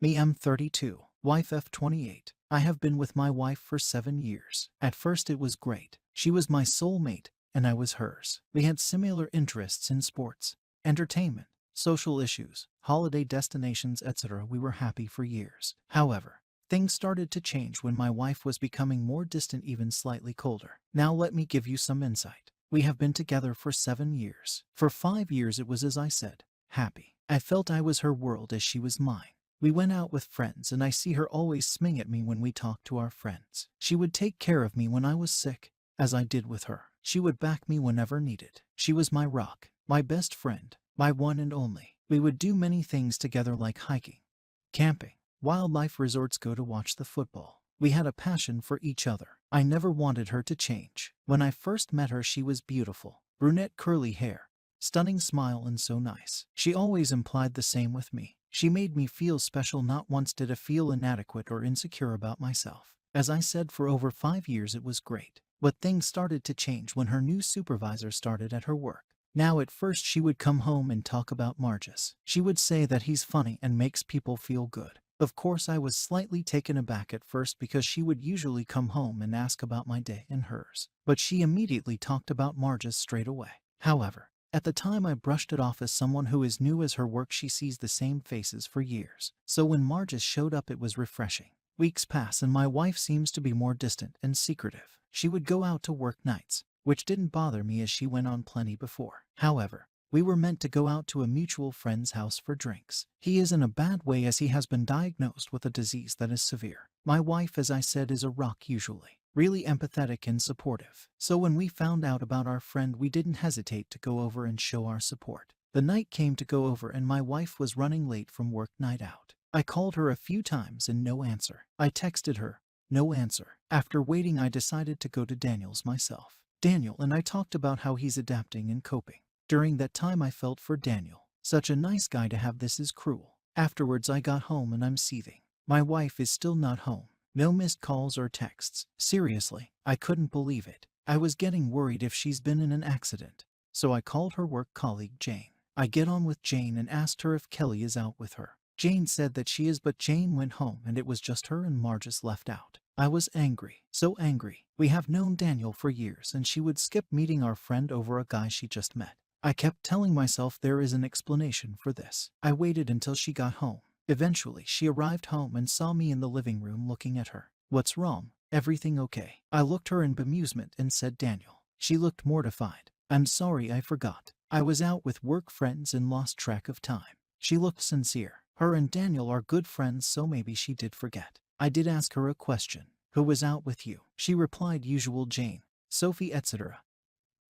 Me, I'm 32, wife F 28. I have been with my wife for 7 years. At first it was great. She was my soulmate, and I was hers. We had similar interests in sports, entertainment, social issues, holiday destinations, etc. We were happy for years. However, things started to change when my wife was becoming more distant, even slightly colder. Now let me give you some insight. We have been together for 7 years. For 5 years it was, as I said, happy. I felt I was her world as she was mine. We went out with friends and I see her always smiling at me when we talked to our friends. She would take care of me when I was sick, as I did with her. She would back me whenever needed. She was my rock, my best friend, my one and only. We would do many things together like hiking, camping, wildlife resorts, go to watch the football. We had a passion for each other. I never wanted her to change. When I first met her, she was beautiful. Brunette, curly hair, stunning smile, and so nice. She always implied the same with me. She made me feel special. Not once did I feel inadequate or insecure about myself. As I said, for over 5 years it was great. But things started to change when her new supervisor started at her work. Now at first she would come home and talk about Marcus. She would say that he's funny and makes people feel good. Of course I was slightly taken aback at first because she would usually come home and ask about my day and hers. But she immediately talked about Marcus straight away. However, at the time I brushed it off as someone who is new as her work. She sees the same faces for years. So when Marcus showed up it was refreshing. Weeks pass and my wife seems to be more distant and secretive. She would go out to work nights, which didn't bother me as she went on plenty before. However, we were meant to go out to a mutual friend's house for drinks. He is in a bad way as he has been diagnosed with a disease that is severe. My wife, as I said, is a rock usually, really empathetic and supportive. So when we found out about our friend, we didn't hesitate to go over and show our support. The night came to go over and my wife was running late from work night out. I called her a few times and no answer. I texted her, no answer. After waiting, I decided to go to Daniel's myself. Daniel and I talked about how he's adapting and coping. During that time I felt for Daniel. Such a nice guy to have. This is cruel. Afterwards I got home and I'm seething. My wife is still not home. No missed calls or texts. Seriously, I couldn't believe it. I was getting worried if she's been in an accident. So I called her work colleague Jane. I get on with Jane and asked her if Kelly is out with her. Jane said that she is, but Jane went home and it was just her and Marcus left out. I was angry, so angry. We have known Daniel for years and she would skip meeting our friend over a guy she just met. I kept telling myself there is an explanation for this. I waited until she got home. Eventually she arrived home and saw me in the living room looking at her. What's wrong? Everything okay? I looked her in bemusement and said Daniel. She looked mortified. I'm sorry, I forgot. I was out with work friends and lost track of time. She looked sincere. Her and Daniel are good friends, so maybe she did forget. I did ask her a question. Who was out with you? She replied, usual Jane, Sophie, etc.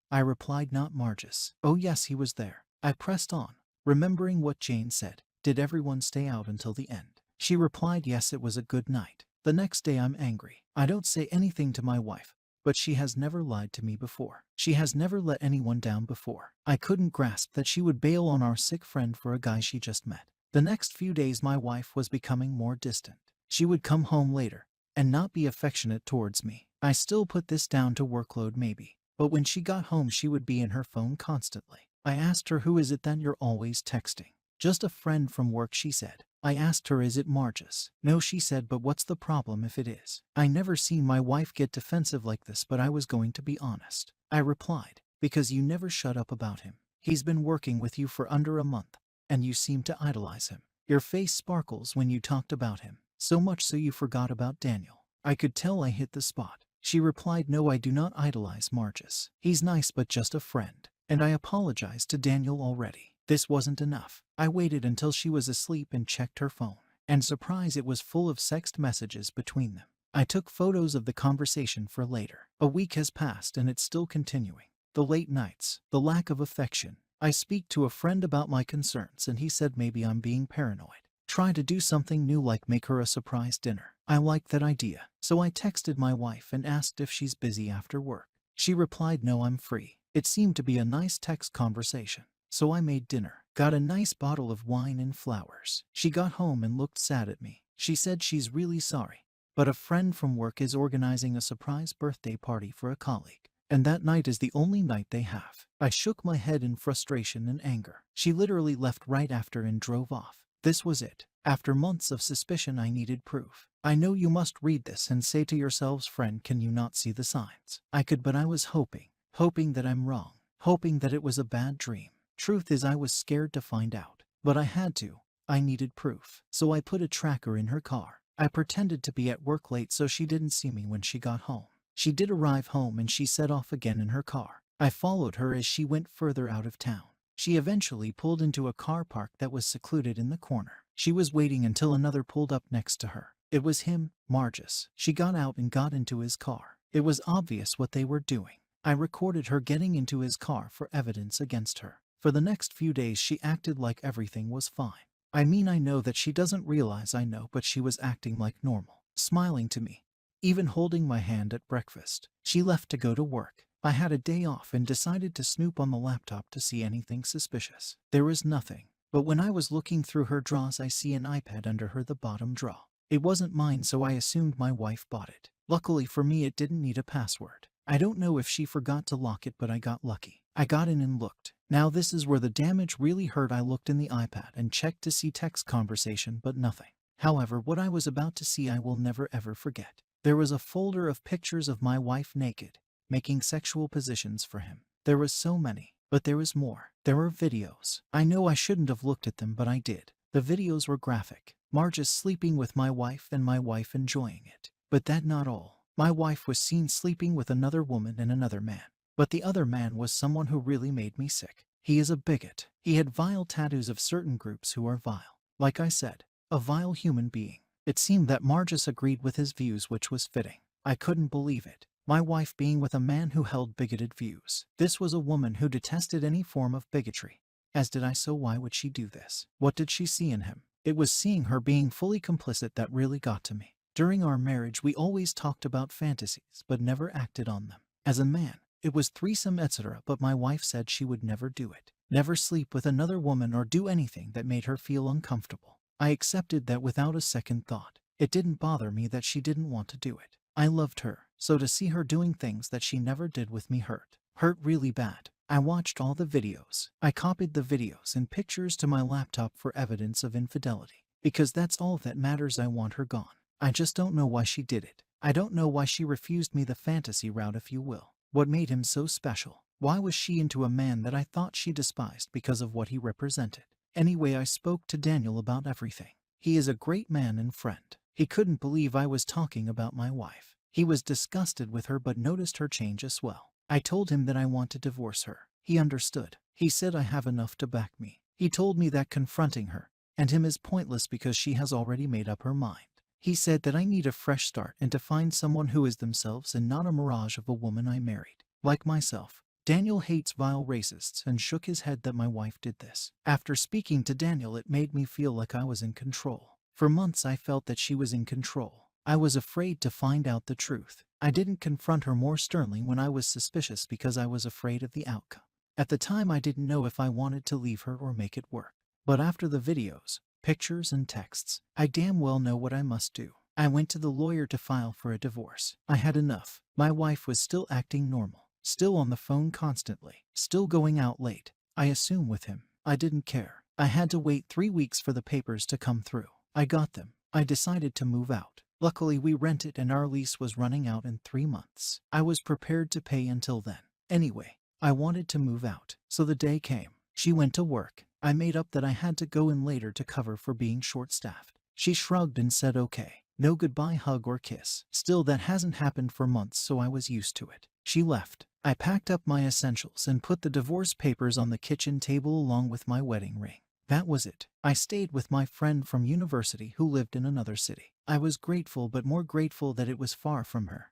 I replied, not Marcus. Oh yes, he was there. I pressed on, remembering what Jane said. Did everyone stay out until the end? She replied, yes, it was a good night. The next day I'm angry. I don't say anything to my wife, but she has never lied to me before. She has never let anyone down before. I couldn't grasp that she would bail on our sick friend for a guy she just met. The next few days my wife was becoming more distant. She would come home later and not be affectionate towards me. I still put this down to workload maybe, but when she got home she would be in her phone constantly. I asked her, who is it then you're always texting? Just a friend from work, she said. I asked her, is it Marcus? No, she said, but what's the problem if it is? I never seen my wife get defensive like this, but I was going to be honest. I replied, because you never shut up about him. He's been working with you for under a month, and you seem to idolize him. Your face sparkles when you talked about him, so much so you forgot about Daniel. I could tell I hit the spot. She replied, no, I do not idolize Marcus. He's nice but just a friend. And I apologized to Daniel already. This wasn't enough. I waited until she was asleep and checked her phone. And surprise, it was full of text messages between them. I took photos of the conversation for later. A week has passed and it's still continuing. The late nights, the lack of affection. I speak to a friend about my concerns and he said maybe I'm being paranoid. Try to do something new like make her a surprise dinner. I like that idea. So I texted my wife and asked if she's busy after work. She replied, no, I'm free. It seemed to be a nice text conversation. So I made dinner, got a nice bottle of wine and flowers. She got home and looked sad at me. She said she's really sorry, but a friend from work is organizing a surprise birthday party for a colleague, and that night is the only night they have. I shook my head in frustration and anger. She literally left right after and drove off. This was it. After months of suspicion, I needed proof. I know you must read this and say to yourselves, friend, can you not see the signs? I could, but I was hoping that I'm wrong, hoping that it was a bad dream. Truth is, I was scared to find out, but I had to. I needed proof. So I put a tracker in her car. I pretended to be at work late so she didn't see me when she got home. She did arrive home and she set off again in her car. I followed her as she went further out of town. She eventually pulled into a car park that was secluded in the corner. She was waiting until another pulled up next to her. It was him, Margus. She got out and got into his car. It was obvious what they were doing. I recorded her getting into his car for evidence against her. For the next few days she acted like everything was fine. I mean, I know that she doesn't realize I know, but she was acting like normal, smiling to me, even holding my hand at breakfast. She left to go to work. I had a day off and decided to snoop on the laptop to see anything suspicious. There was nothing, but when I was looking through her drawers, I see an iPad under the bottom drawer. It wasn't mine, so I assumed my wife bought it. Luckily for me, it didn't need a password. I don't know if she forgot to lock it, but I got lucky. I got in and looked. Now this is where the damage really hurt. I looked in the iPad and checked to see text conversation, but nothing. However, what I was about to see I will never ever forget. There was a folder of pictures of my wife naked, making sexual positions for him. There was so many, but there was more. There were videos. I know I shouldn't have looked at them, but I did. The videos were graphic. Margus sleeping with my wife and my wife enjoying it. But that not all. My wife was seen sleeping with another woman and another man. But the other man was someone who really made me sick. He is a bigot. He had vile tattoos of certain groups who are vile. Like I said, a vile human being. It seemed that Margus agreed with his views, which was fitting. I couldn't believe it. My wife being with a man who held bigoted views. This was a woman who detested any form of bigotry. As did I, so why would she do this? What did she see in him? It was seeing her being fully complicit that really got to me. During our marriage, we always talked about fantasies, but never acted on them. As a man, it was threesome, etc., but my wife said she would never do it. Never sleep with another woman or do anything that made her feel uncomfortable. I accepted that without a second thought. It didn't bother me that she didn't want to do it. I loved her, so to see her doing things that she never did with me hurt really bad. I watched all the videos. I copied the videos and pictures to my laptop for evidence of infidelity. Because that's all that matters. I want her gone. I just don't know why she did it. I don't know why she refused me the fantasy route, if you will. What made him so special? Why was she into a man that I thought she despised because of what he represented? Anyway, I spoke to Daniel about everything. He is a great man and friend. He couldn't believe I was talking about my wife. He was disgusted with her but noticed her change as well. I told him that I want to divorce her. He understood. He said I have enough to back me. He told me that confronting her and him is pointless because she has already made up her mind. He said that I need a fresh start and to find someone who is themselves and not a mirage of a woman I married. Like myself, Daniel hates vile racists and shook his head that my wife did this. After speaking to Daniel, it made me feel like I was in control. For months I felt that she was in control. I was afraid to find out the truth. I didn't confront her more sternly when I was suspicious because I was afraid of the outcome. At the time I didn't know if I wanted to leave her or make it work. But after the videos, pictures and texts, I damn well know what I must do. I went to the lawyer to file for a divorce. I had enough. My wife was still acting normal, still on the phone constantly, still going out late, I assume with him. I didn't care. I had to wait 3 weeks for the papers to come through. I got them. I decided to move out. Luckily we rented and our lease was running out in 3 months. I was prepared to pay until then. Anyway, I wanted to move out. So the day came. She went to work. I made up that I had to go in later to cover for being short-staffed. She shrugged and said okay. No goodbye hug or kiss. Still, that hasn't happened for months, so I was used to it. She left. I packed up my essentials and put the divorce papers on the kitchen table along with my wedding ring. That was it. I stayed with my friend from university who lived in another city. I was grateful, but more grateful that it was far from her.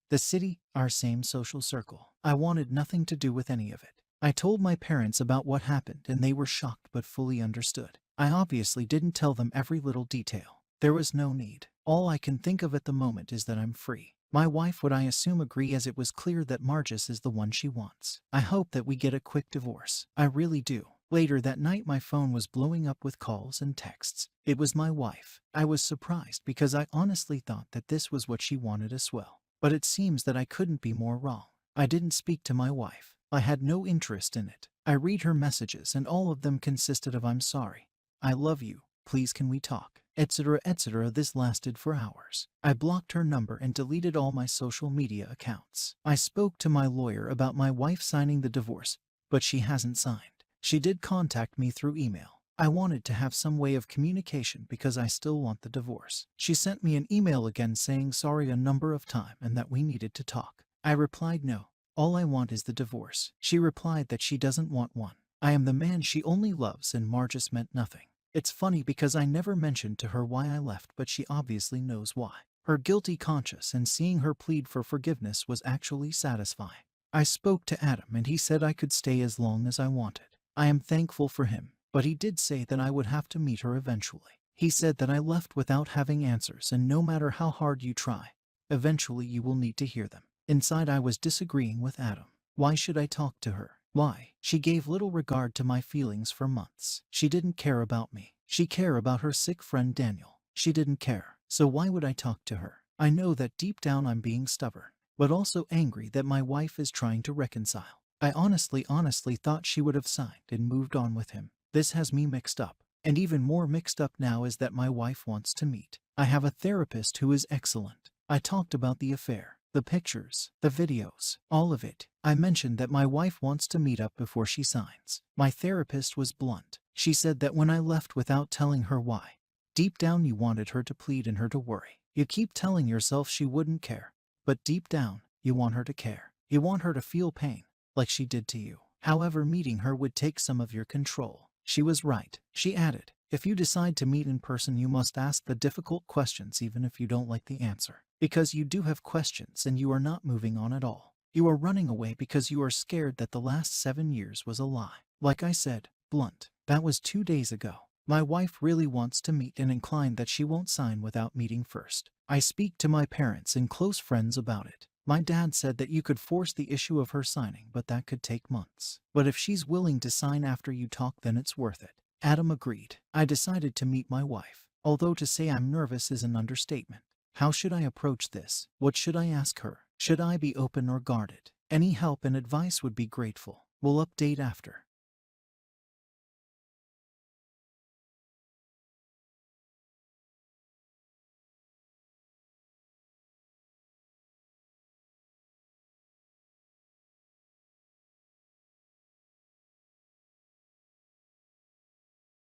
The city, our same social circle. I wanted nothing to do with any of it. I told my parents about what happened and they were shocked but fully understood. I obviously didn't tell them every little detail. There was no need. All I can think of at the moment is that I'm free. My wife would, I assume, agree, as it was clear that Margus is the one she wants. I hope that we get a quick divorce. I really do. Later that night my phone was blowing up with calls and texts. It was my wife. I was surprised because I honestly thought that this was what she wanted as well. But it seems that I couldn't be more wrong. I didn't speak to my wife. I had no interest in it. I read her messages and all of them consisted of "I'm sorry. I love you. Please can we talk? Etc. etc. This lasted for hours. I blocked her number and deleted all my social media accounts. I spoke to my lawyer about my wife signing the divorce, but she hasn't signed. She did contact me through email. I wanted to have some way of communication because I still want the divorce. She sent me an email again saying sorry a number of times and that we needed to talk. I replied no. All I want is the divorce. She replied that she doesn't want one. I am the man she only loves and Margus meant nothing. It's funny because I never mentioned to her why I left, but she obviously knows why. Her guilty conscience and seeing her plead for forgiveness was actually satisfying. I spoke to Adam and he said I could stay as long as I wanted. I am thankful for him, but he did say that I would have to meet her eventually. He said that I left without having answers and no matter how hard you try, eventually you will need to hear them. Inside I was disagreeing with Adam. Why should I talk to her? Why? She gave little regard to my feelings for months. She didn't care about me. She cared about her sick friend Daniel. She didn't care. So why would I talk to her? I know that deep down I'm being stubborn, but also angry that my wife is trying to reconcile. I honestly thought she would have signed and moved on with him. This has me mixed up. And even more mixed up now is that my wife wants to meet. I have a therapist who is excellent. I talked about the affair, the pictures, the videos, all of it. I mentioned that my wife wants to meet up before she signs. My therapist was blunt. She said that when I left without telling her why, deep down you wanted her to plead and her to worry. You keep telling yourself she wouldn't care, but deep down, you want her to care. You want her to feel pain, like she did to you. However, meeting her would take some of your control. She was right. She added, if you decide to meet in person, you must ask the difficult questions even if you don't like the answer. Because you do have questions and you are not moving on at all. You are running away because you are scared that the last 7 years was a lie. Like I said, blunt. That was 2 days ago. My wife really wants to meet and inclined that she won't sign without meeting first. I speak to my parents and close friends about it. My dad said that you could force the issue of her signing, but that could take months. But if she's willing to sign after you talk, then it's worth it. Adam agreed. I decided to meet my wife. Although to say I'm nervous is an understatement. How should I approach this? What should I ask her? Should I be open or guarded? Any help and advice would be grateful. We'll update after.